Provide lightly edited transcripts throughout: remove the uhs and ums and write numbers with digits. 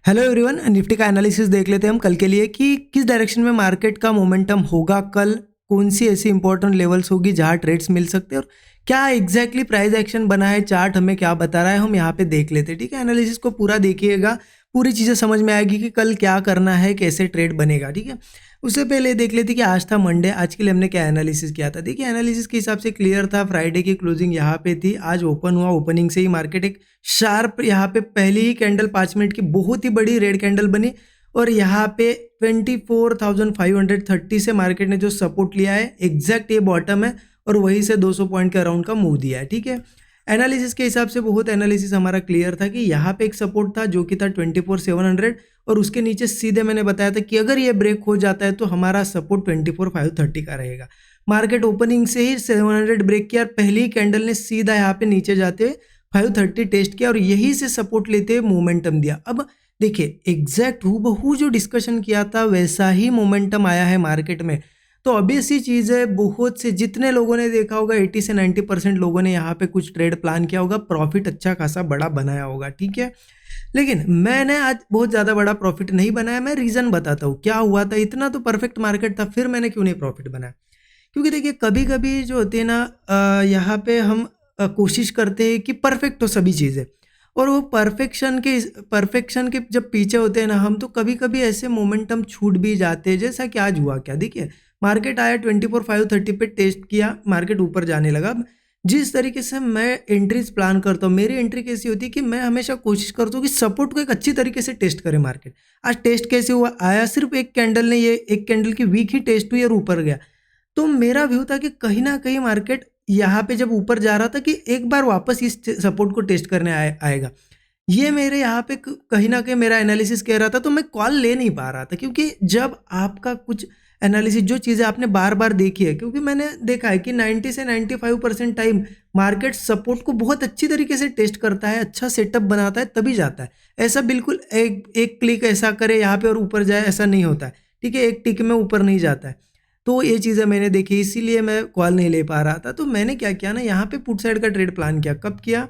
Hello everyone, Nifty का analysis देख लेते हैं हम कल के लिए कि किस डायरेक्शन में मार्केट का मोमेंटम होगा कल। कौन सी ऐसी इंपॉर्टेंट लेवल्स होगी जहां ट्रेड्स मिल सकते हैं और क्या एग्जैक्टली प्राइस एक्शन बना है, चार्ट हमें क्या बता रहा है, हम यहाँ पे देख लेते हैं। ठीक है, एनालिसिस को पूरा देखिएगा, पूरी चीज़ें समझ में आएगी कि कल क्या करना है, कैसे ट्रेड बनेगा। ठीक है, उससे पहले देख लेते कि आज था मंडे, आज के लिए हमने क्या एनालिसिस किया था। देखिए, एनालिसिस के हिसाब से क्लियर था, फ्राइडे की क्लोजिंग यहाँ पे थी, आज ओपन हुआ, ओपनिंग से ही मार्केट एक शार्प यहाँ पे पहली ही कैंडल 5 मिनट की बहुत ही बड़ी रेड कैंडल बनी और यहाँ पे 24,530 से मार्केट ने जो सपोर्ट लिया है एग्जैक्ट ये बॉटम है और वहीं से 200 पॉइंट के अराउंड का मूव दिया है। ठीक है, एनालिसिस के हिसाब से बहुत एनालिसिस हमारा क्लियर था कि यहाँ पे एक सपोर्ट था जो कि था 24,700 और उसके नीचे सीधे मैंने बताया था कि अगर ये ब्रेक हो जाता है तो हमारा सपोर्ट 24,530 का रहेगा। मार्केट ओपनिंग से ही 700 ब्रेक किया और पहली कैंडल ने सीधा यहाँ पे नीचे जाते हुए 530 टेस्ट किया और यही से सपोर्ट लेते हुए मोमेंटम दिया। अब देखिए, एग्जैक्ट हूबहू जो डिस्कशन किया था वैसा ही मोमेंटम आया है मार्केट में। तो ऑब्वियस सी चीज़ है, बहुत से जितने लोगों ने देखा होगा 80 से 90% लोगों ने यहाँ पे कुछ ट्रेड प्लान किया होगा, प्रॉफिट अच्छा खासा बड़ा बनाया होगा। ठीक है, लेकिन मैंने आज बहुत ज़्यादा बड़ा प्रॉफिट नहीं बनाया। मैं रीज़न बताता हूँ क्या हुआ था। इतना तो परफेक्ट मार्केट था, फिर मैंने क्यों नहीं प्रॉफिट बनाया। क्योंकि देखिए, कभी कभी जो होती है ना, यहाँ पे हम कोशिश करते हैं कि परफेक्ट हो सभी चीज़ें और वो परफेक्शन के जब पीछे होते हैं ना हम, तो कभी कभी ऐसे मोमेंटम छूट भी जाते हैं। जैसा कि आज हुआ क्या, देखिए मार्केट आया 24,530 पे टेस्ट किया, मार्केट ऊपर जाने लगा। अब जिस तरीके से मैं एंट्रीज प्लान करता हूँ, मेरी एंट्री कैसी होती है कि मैं हमेशा कोशिश करता हूँ कि सपोर्ट को एक अच्छी तरीके से टेस्ट करे मार्केट। आज टेस्ट कैसे हुआ, आया सिर्फ एक कैंडल ने, ये एक कैंडल की वीक ही टेस्ट हुई और ऊपर गया। तो मेरा व्यू था कि कहीं ना कहीं मार्केट यहाँ पे जब ऊपर जा रहा था कि एक बार वापस इस सपोर्ट को टेस्ट करने आएगा। ये मेरे यहाँ पे कहीं ना कहीं मेरा एनालिसिस कह रहा था, तो मैं कॉल ले नहीं पा रहा था। क्योंकि जब आपका कुछ एनालिसिस, जो चीज़ें आपने बार बार देखी है, क्योंकि मैंने देखा है कि 90 से 95% टाइम मार्केट सपोर्ट को बहुत अच्छी तरीके से टेस्ट करता है, अच्छा सेटअप बनाता है, तभी जाता है। ऐसा बिल्कुल एक एक क्लिक ऐसा करे यहाँ पे और ऊपर जाए, ऐसा नहीं होता है। ठीक है, एक टिक में ऊपर नहीं जाता है। तो ये चीज़ें मैंने देखी, इसीलिए मैं कॉल नहीं ले पा रहा था। तो मैंने क्या किया ना, यहाँ पे पुट साइड का ट्रेड प्लान किया। कब किया,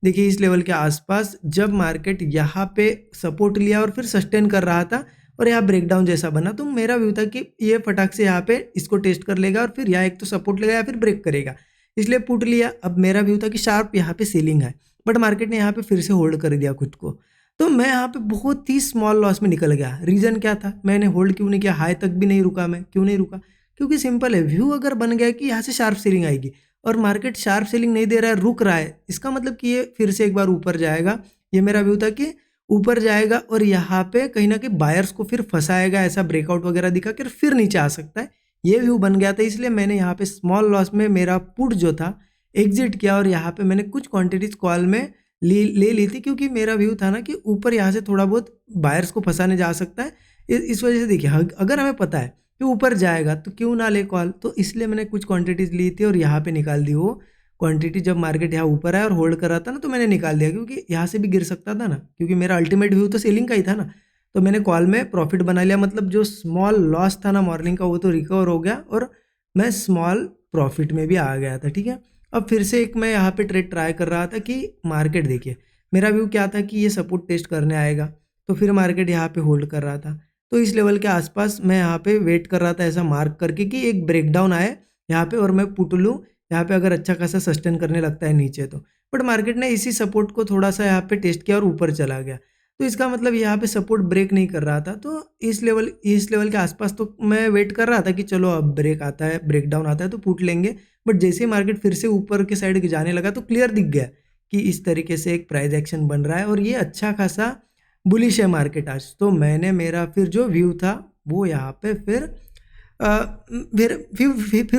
देखिए इस लेवल के आसपास जब मार्केट यहाँ पे सपोर्ट लिया और फिर सस्टेन कर रहा था और यहाँ ब्रेकडाउन जैसा बना, तो मेरा व्यू था कि ये फटाक से यहाँ पे इसको टेस्ट कर लेगा और फिर यहाँ एक तो सपोर्ट लेगा या फिर ब्रेक करेगा, इसलिए पुट लिया। अब मेरा व्यू था कि शार्प यहाँ पे सेलिंग है, बट मार्केट ने यहाँ पे फिर से होल्ड कर दिया खुद को। तो मैं यहाँ पे बहुत ही स्मॉल लॉस में निकल गया। रीज़न क्या था, मैंने होल्ड क्यों नहीं किया, हाई तक भी नहीं रुका। मैं क्यों नहीं रुका, क्योंकि सिंपल है, व्यू अगर बन गया कि यहाँ से शार्प सेलिंग आएगी और मार्केट शार्प सेलिंग नहीं दे रहा है, रुक रहा है, इसका मतलब कि ये फिर से एक बार ऊपर जाएगा। ये मेरा व्यू था कि ऊपर जाएगा और यहाँ पे कहीं ना कहीं बायर्स को फिर फंसाएगा, ऐसा ब्रेकआउट वगैरह दिखा कर फिर नीचे आ सकता है। ये व्यू बन गया था, इसलिए मैंने यहाँ पे स्मॉल लॉस में मेरा पुट जो था एग्जिट किया और यहाँ पे मैंने कुछ क्वांटिटीज कॉल में ले ली थी, क्योंकि मेरा व्यू था ना कि ऊपर यहाँ से थोड़ा बहुत बायर्स को फंसाने जा सकता है। इस वजह से देखिए, अगर हमें पता है कि ऊपर जाएगा तो क्यों ना ले कॉल, तो इसलिए मैंने कुछ क्वांटिटीज ली थी और यहाँ पे निकाल दी वो क्वांटिटी। जब मार्केट यहाँ ऊपर आया और होल्ड कर रहा था ना, तो मैंने निकाल दिया, क्योंकि यहाँ से भी गिर सकता था ना, क्योंकि मेरा अल्टीमेट व्यू तो सेलिंग का ही था ना। तो मैंने कॉल में प्रॉफिट बना लिया, मतलब जो स्मॉल लॉस था ना मॉर्निंग का, वो तो रिकवर हो गया और मैं स्मॉल प्रॉफिट में भी आ गया था। ठीक है, अब फिर से एक मैं यहाँ पे ट्रेड ट्राई कर रहा था कि मार्केट, देखिए मेरा व्यू क्या था कि ये सपोर्ट टेस्ट करने आएगा, तो फिर मार्केट यहाँ पे होल्ड कर रहा था। तो इस लेवल के आसपास मैं यहाँ पे वेट कर रहा था, ऐसा मार्क करके कि एक ब्रेकडाउन आए यहाँ पे और मैं पुट लूँ यहाँ पे, अगर अच्छा खासा सस्टेन करने लगता है नीचे तो। बट मार्केट ने इसी सपोर्ट को थोड़ा सा यहाँ पे टेस्ट किया और ऊपर चला गया, तो इसका मतलब यहाँ पे सपोर्ट ब्रेक नहीं कर रहा था। तो इस लेवल के आसपास तो मैं वेट कर रहा था कि चलो अब ब्रेक आता है, ब्रेकडाउन आता है तो पुट लेंगे। बट जैसे ही मार्केट फिर से ऊपर के साइड जाने लगा तो क्लियर दिख गया कि इस तरीके से एक प्राइस एक्शन बन रहा है और ये अच्छा खासा बुलिश है मार्केट आज। तो मैंने मेरा फिर जो व्यू था वो यहाँ पे फिर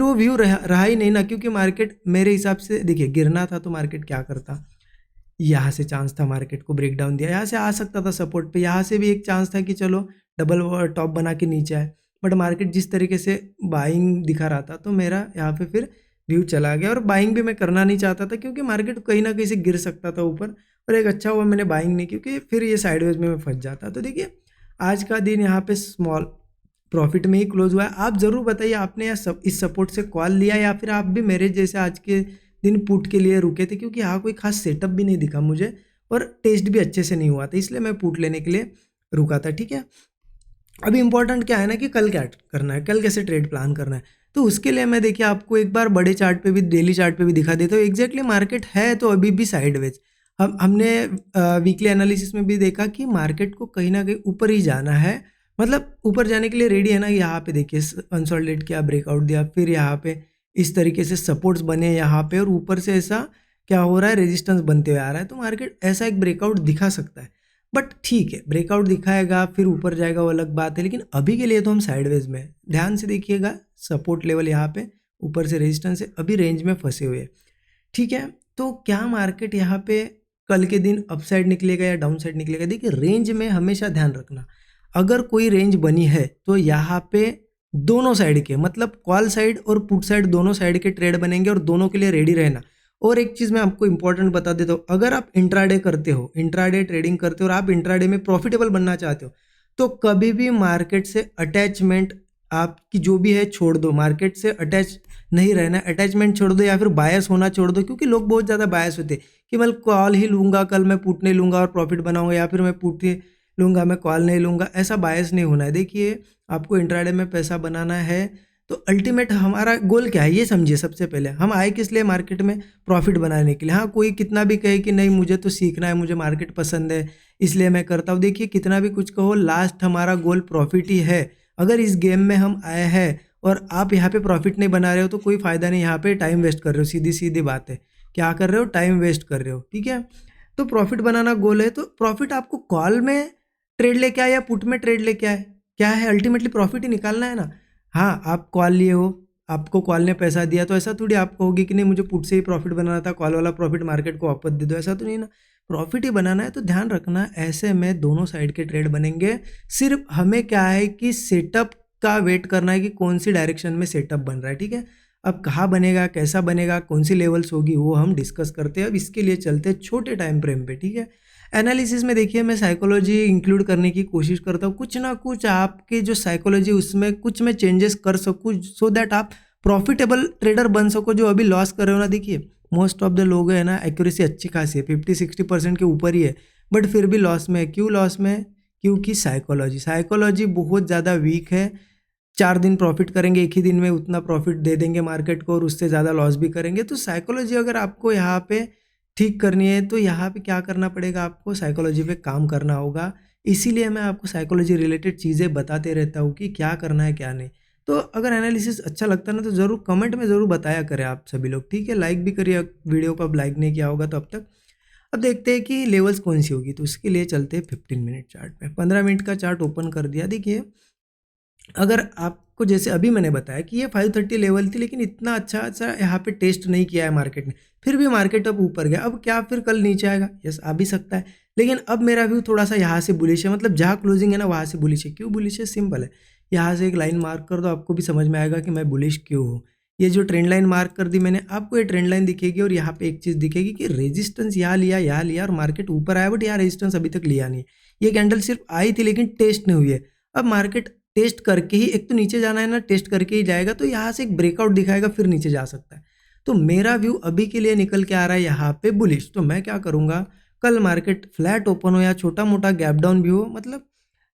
वो व्यू रहा ही नहीं ना, क्योंकि मार्केट मेरे हिसाब से, देखिए गिरना था तो मार्केट क्या करता, यहाँ से चांस था मार्केट को ब्रेकडाउन दिया, यहाँ से आ सकता था सपोर्ट पे, यहाँ से भी एक चांस था कि चलो डबल टॉप बना के नीचे आए। बट मार्केट जिस तरीके से बाइंग दिखा रहा था, तो मेरा यहाँ पे फिर व्यू चला गया और बाइंग भी मैं करना नहीं चाहता था, क्योंकि मार्केट कहीं ना कहीं से गिर सकता था ऊपर। और एक अच्छा हुआ मैंने बाइंग नहीं, क्योंकि फिर ये साइडवेज में मैं फंस जाता। तो देखिए, आज का दिन यहाँ पे स्मॉल प्रॉफिट में ही क्लोज हुआ है। आप ज़रूर बताइए, आपने इस सपोर्ट से कॉल लिया या फिर आप भी मेरे जैसे आज के दिन पुट के लिए रुके थे, क्योंकि यहाँ कोई खास सेटअप भी नहीं दिखा मुझे और टेस्ट भी अच्छे से नहीं हुआ था, इसलिए मैं पुट लेने के लिए रुका था, ठीक है। अभी इंपॉर्टेंट क्या है ना कि कल क्या करना है, कल कैसे ट्रेड प्लान करना है। तो उसके लिए मैं देखिए आपको एक बार बड़े चार्ट पे भी, डेली चार्ट पे भी दिखा देता हूँ। एग्जैक्टली मार्केट है तो अभी भी साइडवेज। हमने वीकली एनालिसिस में भी देखा कि मार्केट को कहीं ना कहीं ऊपर ही जाना है, मतलब ऊपर जाने के लिए रेडी है ना। यहाँ पे देखिए कंसोलिडेट किया, ब्रेकआउट दिया, फिर यहाँ पे इस तरीके से सपोर्ट्स बने यहाँ पे, और ऊपर से ऐसा क्या हो रहा है, रेजिस्टेंस बनते हुए आ रहा है। तो मार्केट ऐसा एक ब्रेकआउट दिखा सकता है, बट ठीक है, ब्रेकआउट दिखाएगा फिर ऊपर जाएगा वो अलग बात है, लेकिन अभी के लिए तो हम साइडवेज में हैं। ध्यान से देखिएगा, सपोर्ट लेवल यहाँ पे, ऊपर से रेजिस्टेंस है, अभी रेंज में फंसे हुए हैं, ठीक है। तो क्या मार्केट यहाँ पे कल के दिन अपसाइड निकलेगा या डाउन साइड निकलेगा? देखिए रेंज में हमेशा ध्यान रखना, अगर कोई रेंज बनी है तो यहाँ पे दोनों साइड के, मतलब कॉल साइड और पुट साइड दोनों साइड के ट्रेड बनेंगे, और दोनों के लिए रेडी रहना। और एक चीज़ मैं आपको इंपॉर्टेंट बता देता हूँ, अगर आप इंट्राडे करते हो, इंट्राडे ट्रेडिंग करते हो और आप इंट्राडे में प्रॉफिटेबल बनना चाहते हो, तो कभी भी मार्केट से अटैचमेंट आपकी जो भी है छोड़ दो, मार्केट से अटैच नहीं रहना, अटैचमेंट छोड़ दो या फिर बायस होना छोड़ दो। क्योंकि लोग बहुत ज़्यादा बायस होते हैं कि मैं कॉल ही लूँगा, कल मैं पुट नहीं लूँगा और प्रॉफिट बनाऊँगा, या फिर मैं पुट ही लूँगा मैं कॉल नहीं लूँगा। ऐसा बायस नहीं होना है। देखिए आपको इंट्राडे में पैसा बनाना है तो अल्टीमेट हमारा गोल क्या है ये समझिए। सबसे पहले हम आए किस लिए मार्केट में? प्रॉफिट बनाने के लिए। हाँ, कोई कितना भी कहे कि नहीं मुझे तो सीखना है, मुझे मार्केट पसंद है इसलिए मैं करता हूँ, देखिए कितना भी कुछ कहो, लास्ट हमारा गोल प्रॉफिट ही है। अगर इस गेम में हम आए हैं और आप यहाँ पे प्रॉफिट नहीं बना रहे हो तो कोई फ़ायदा नहीं, यहाँ पे टाइम वेस्ट कर रहे हो, सीधी सीधी बात है। क्या कर रहे हो? टाइम वेस्ट कर रहे हो, ठीक है। तो प्रॉफिट बनाना गोल है, तो प्रॉफिट आपको कॉल में ट्रेड लेके आए या पुट में ट्रेड लेके आए, क्या है, अल्टीमेटली प्रॉफिट ही निकालना है ना। हाँ, आप कॉल लिए हो, आपको कॉल ने पैसा दिया, तो ऐसा थोड़ी आप कहोगे कि नहीं मुझे पुट से ही प्रॉफिट बनाना था, कॉल वाला प्रॉफिट मार्केट को वापस दे दो, ऐसा तो नहीं ना। प्रॉफिट ही बनाना है, तो ध्यान रखना ऐसे में दोनों साइड के ट्रेड बनेंगे। सिर्फ हमें क्या है कि सेटअप का वेट करना है कि कौन सी डायरेक्शन में सेटअप बन रहा है, ठीक है। अब कहाँ बनेगा, कैसा बनेगा, कौन सी लेवल्स होगी, वो हम डिस्कस करते हैं। अब इसके लिए चलते हैं छोटे टाइम फ्रेम पे, ठीक है। एनालिसिस में देखिए मैं साइकोलॉजी इंक्लूड करने की कोशिश करता हूँ, कुछ ना कुछ आपके जो साइकोलॉजी उसमें कुछ मैं चेंजेस कर सकूँ, सो दैट आप प्रॉफिटेबल ट्रेडर बन सको। जो अभी लॉस कर रहे हो ना, देखिए मोस्ट ऑफ द लोग है ना, एक्यूरेसी अच्छी खासी है, 50-60% के ऊपर ही है, बट फिर भी लॉस में है। क्यों लॉस में है? क्योंकि साइकोलॉजी बहुत ज़्यादा वीक है। 4 दिन प्रॉफिट करेंगे, एक ही दिन में उतना प्रॉफिट दे देंगे मार्केट को, और उससे ज़्यादा लॉस भी करेंगे। तो साइकोलॉजी अगर आपको यहाँ पे ठीक करनी है तो यहाँ पे क्या करना पड़ेगा, आपको साइकोलॉजी पे काम करना होगा। इसीलिए मैं आपको साइकोलॉजी रिलेटेड चीज़ें बताते रहता हूँ कि क्या करना है क्या नहीं। तो अगर एनालिसिस अच्छा लगता है ना तो ज़रूर कमेंट में ज़रूर बताया करें आप सभी लोग, ठीक है। लाइक भी करिए वीडियो को, अब लाइक नहीं किया होगा तो अब तक। अब देखते हैं कि लेवल्स कौन सी होगी, तो उसके लिए चलते हैं 15 मिनट चार्ट पे। 15 मिनट का चार्ट ओपन कर दिया। देखिए अगर आपको जैसे अभी मैंने बताया कि ये 530 लेवल थी, लेकिन इतना अच्छा यहाँ पे टेस्ट नहीं किया है मार्केट ने, फिर भी मार्केट अब ऊपर गया। अब क्या फिर कल नीचे आएगा? यस, आ भी सकता है, लेकिन अब मेरा व्यू थोड़ा सा यहाँ से बुलिश है, मतलब जहाँ क्लोजिंग है ना वहाँ से बुलिश है। क्यों बुलिश है? सिंपल है, यहाँ से एक लाइन मार्क कर दो, आपको भी समझ में आएगा कि मैं बुलिश क्यों हूँ। ये जो ट्रेंड लाइन मार्क कर दी मैंने, आपको ये ट्रेंड लाइन दिखेगी, और यहाँ पे एक चीज़ दिखेगी कि रेजिस्टेंस यहाँ लिया और मार्केट ऊपर आया, बट यहाँ रेजिस्टेंस अभी तक लिया नहीं। ये कैंडल सिर्फ आई थी लेकिन टेस्ट नहीं हुई है। अब मार्केट टेस्ट करके ही, एक तो नीचे जाना है ना, टेस्ट करके ही जाएगा, तो यहाँ से एक ब्रेकआउट दिखाएगा फिर नीचे जा सकता है। तो मेरा व्यू अभी के लिए निकल के आ रहा है यहाँ पे बुलिश। तो मैं क्या करूँगा, कल मार्केट फ्लैट ओपन हो या छोटा मोटा गैप डाउन भी हो, मतलब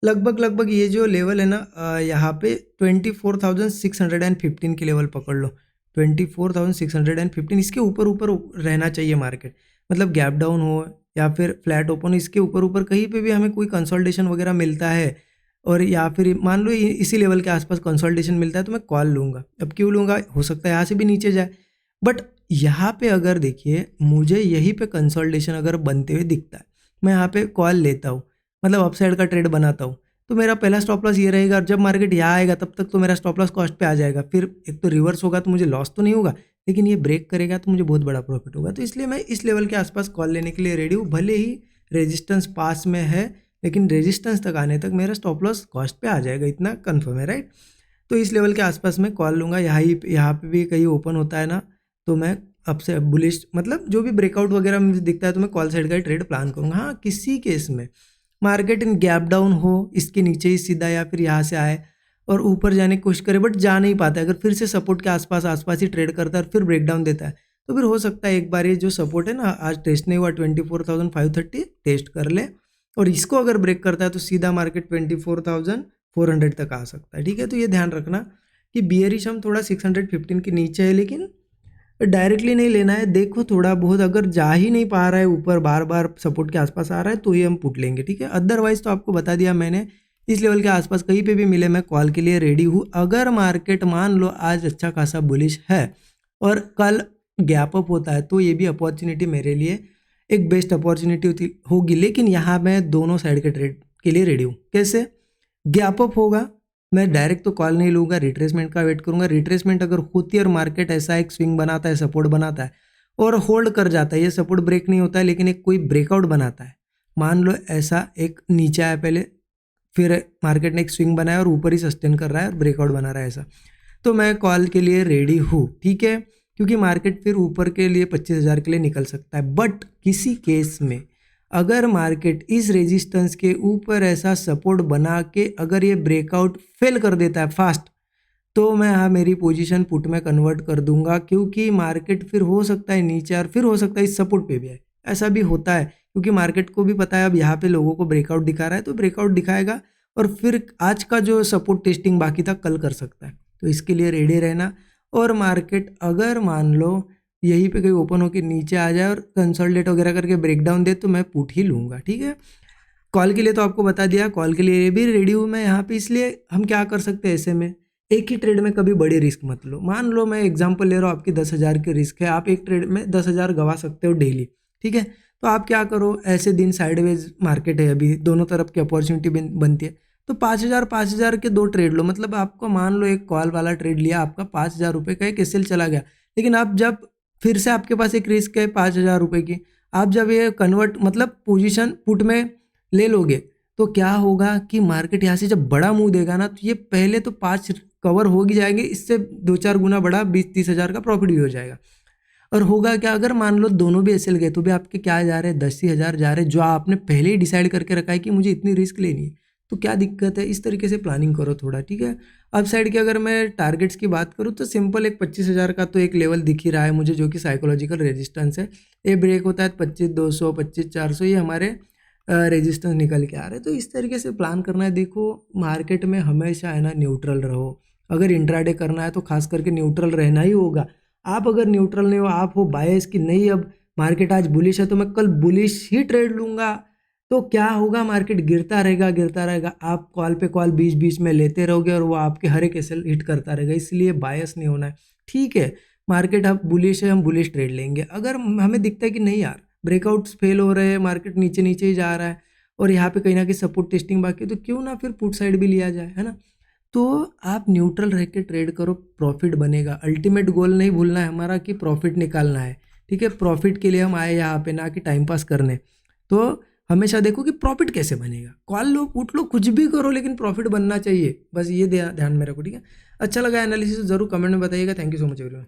लगभग ये जो लेवल है ना यहाँ पे 24,615 की लेवल पकड़ लो, 24,615, इसके ऊपर ऊपर रहना चाहिए मार्केट। मतलब गैप डाउन हो या फिर फ्लैट ओपन, इसके ऊपर ऊपर कहीं पे भी हमें कोई कंसोलिडेशन वगैरह मिलता है, और या फिर मान लो इसी लेवल के आसपास कंसोलिडेशन मिलता है, तो मैं कॉल लूँगा। अब क्यों लूँगा? हो सकता है यहाँ से भी नीचे जाए, बट यहाँ पे अगर देखिए मुझे यहीं पे कंसोलिडेशन अगर बनते हुए दिखता है, मैं यहाँ पे कॉल लेता हूँ, मतलब अपसाइड का ट्रेड बनाता हूँ, तो मेरा पहला स्टॉप लॉस ये रहेगा। जब मार्केट यहाँ आएगा तब तक तो मेरा स्टॉप लॉस कॉस्ट पे आ जाएगा, फिर एक तो रिवर्स होगा तो मुझे लॉस तो नहीं होगा, लेकिन ये ब्रेक करेगा तो मुझे बहुत बड़ा प्रॉफिट होगा। तो इसलिए मैं इस लेवल के आसपास कॉल लेने के लिए रेडी हूँ। भले ही रेजिस्टेंस पास में है, लेकिन रेजिस्टेंस तक आने तक मेरा स्टॉप लॉस कॉस्ट पे आ जाएगा, इतना कंफर्म है, राइट। तो इस लेवल के आसपास मैं कॉल लूँगा। यहाँ पे भी कहीं ओपन होता है ना, तो मैं अब से बुलिश, मतलब जो भी ब्रेकआउट वगैरह मुझे दिखता है तो मैं कॉल साइड का ही ट्रेड प्लान करूँगा। हाँ, किसी केस में मार्केट इन गैप डाउन हो, इसके नीचे ही सीधा या फिर यहाँ से आए और ऊपर जाने की कोशिश करे, बट जा नहीं पाता है, अगर फिर से सपोर्ट के आसपास ही ट्रेड करता है और फिर ब्रेक डाउन देता है, तो फिर हो सकता है एक बार ये जो सपोर्ट है ना आज टेस्ट नहीं हुआ 24,530 टेस्ट कर ले, और इसको अगर ब्रेक करता है तो सीधा मार्केट 24,400 तक आ सकता है, ठीक है। तो ये ध्यान रखना कि बियरिश हम थोड़ा 615 के नीचे है, लेकिन डायरेक्टली नहीं लेना है। देखो थोड़ा बहुत अगर जा ही नहीं पा रहा है ऊपर, बार बार सपोर्ट के आसपास आ रहा है, तो ये हम पुट लेंगे, ठीक है। अदरवाइज तो आपको बता दिया मैंने, इस लेवल के आसपास कहीं पे भी मिले मैं कॉल के लिए रेडी हूँ। अगर मार्केट मान लो आज अच्छा खासा बुलिश है और कल गैप अप होता है, तो ये भी अपॉर्चुनिटी मेरे लिए एक बेस्ट अपॉर्चुनिटी होगी। लेकिन यहाँ मैं दोनों साइड के ट्रेड के लिए रेडी हूँ। कैसे? गैप अप होगा, मैं डायरेक्ट तो कॉल नहीं लूँगा, रिट्रेसमेंट का वेट करूँगा। रिट्रेसमेंट अगर होती है और मार्केट ऐसा एक स्विंग बनाता है, सपोर्ट बनाता है और होल्ड कर जाता है, ये सपोर्ट ब्रेक नहीं होता है लेकिन एक कोई ब्रेकआउट बनाता है, मान लो ऐसा एक नीचे आया पहले, फिर मार्केट ने एक स्विंग बनाया और ऊपर ही सस्टेन कर रहा है और ब्रेकआउट बना रहा है ऐसा, तो मैं कॉल के लिए रेडी हूँ, ठीक है। क्योंकि मार्केट फिर ऊपर के लिए 25,000 के लिए निकल सकता है। बट किसी केस में अगर मार्केट इस रेजिस्टेंस के ऊपर ऐसा सपोर्ट बना के अगर ये ब्रेकआउट फेल कर देता है फास्ट, तो मैं यहाँ मेरी पोजीशन पुट में कन्वर्ट कर दूंगा। क्योंकि मार्केट फिर हो सकता है नीचे और फिर हो सकता है इस सपोर्ट पे भी है, ऐसा भी होता है। क्योंकि मार्केट को भी पता है अब यहाँ पे लोगों को ब्रेकआउट दिखा रहा है, तो ब्रेकआउट दिखाएगा और फिर आज का जो सपोर्ट टेस्टिंग बाकी था कल कर सकता है। तो इसके लिए रेडी रहना। और मार्केट अगर मान लो यहीं पे कहीं ओपन होकर नीचे आ जाए और कंसोलिडेट वगैरह करके ब्रेकडाउन दे, तो मैं पुट ही लूँगा, ठीक है। कॉल के लिए तो आपको बता दिया, कॉल के लिए भी रेडी हूँ मैं यहाँ पे। इसलिए हम क्या कर सकते हैं ऐसे में, एक ही ट्रेड में कभी बड़ी रिस्क मत लो। मान लो मैं एग्जांपल ले रहा हूँ, आपकी 10,000 की रिस्क है, आप एक ट्रेड में 10,000 गवा सकते हो डेली, ठीक है। तो आप क्या करो, ऐसे दिन साइडवेज मार्केट है, अभी दोनों तरफ की अपॉर्चुनिटी बनती है, तो 5,000 के 2 ट्रेड लो। मतलब आपको मान लो एक कॉल वाला ट्रेड लिया, आपका 5,000 रुपये का एक एसएल चला गया, लेकिन आप जब फिर से आपके पास एक रिस्क है 5,000 रुपये की, आप जब ये कन्वर्ट मतलब पोजीशन पुट में ले लोगे, तो क्या होगा कि मार्केट यहाँ से जब बड़ा मुंह देगा ना, तो ये पहले तो 5 कवर हो ही जाएंगे, इससे 2-4 गुना बड़ा 20-30 हज़ार का प्रॉफिट भी हो जाएगा। और होगा क्या, अगर मान लो दोनों भी एसएल गए, तो भी आपके क्या जा रहे हैं, 10,000 जा रहे हैं, जो आपने पहले ही डिसाइड करके रखा है कि मुझे इतनी रिस्क लेनी है। तो क्या दिक्कत है, इस तरीके से प्लानिंग करो थोड़ा, ठीक है। अब साइड की अगर मैं टारगेट्स की बात करूँ, तो सिंपल एक 25,000 का तो एक लेवल दिख ही रहा है मुझे, जो कि साइकोलॉजिकल रेजिस्टेंस है। ये ब्रेक होता है 25,200, 25,400, ये हमारे रेजिस्टेंस निकल के आ रहे हैं। तो इस तरीके से प्लान करना है। देखो मार्केट में हमेशा है ना न्यूट्रल रहो। अगर इंट्राडे करना है तो खास करके न्यूट्रल रहना ही होगा। आप अगर न्यूट्रल नहीं हो, आप हो बायस कि नहीं अब मार्केट आज बुलिश है तो मैं कल बुलिश ही ट्रेड लूँगा, तो क्या होगा, मार्केट गिरता रहेगा गिरता रहेगा, आप कॉल पे कॉल बीच बीच में लेते रहोगे और वो आपके हर एक एसएल हिट करता रहेगा। इसलिए बायस नहीं होना है, ठीक है। मार्केट अब बुलिश है, हम बुलिश ट्रेड लेंगे। अगर हमें दिखता है कि नहीं यार ब्रेकआउट्स फेल हो रहे हैं, मार्केट नीचे नीचे ही जा रहा है और यहाँ पे कहीं ना कहीं सपोर्ट टेस्टिंग बाकी है, तो क्यों ना फिर पुट साइड भी लिया जाए, है ना। तो आप न्यूट्रल रह के ट्रेड करो, प्रॉफिट बनेगा। अल्टीमेट गोल नहीं भूलना है हमारा कि प्रॉफिट निकालना है, ठीक है। प्रॉफिट के लिए हम आए यहाँ पे, ना कि टाइम पास करने। तो हमेशा देखो कि प्रॉफिट कैसे बनेगा। कॉल लो, पुट लो, कुछ भी करो, लेकिन प्रॉफिट बनना चाहिए, बस ये ध्यान में रखो, ठीक है। अच्छा लगा एनालिसिस, जरूर कमेंट में बताइएगा। Thank you so much everyone.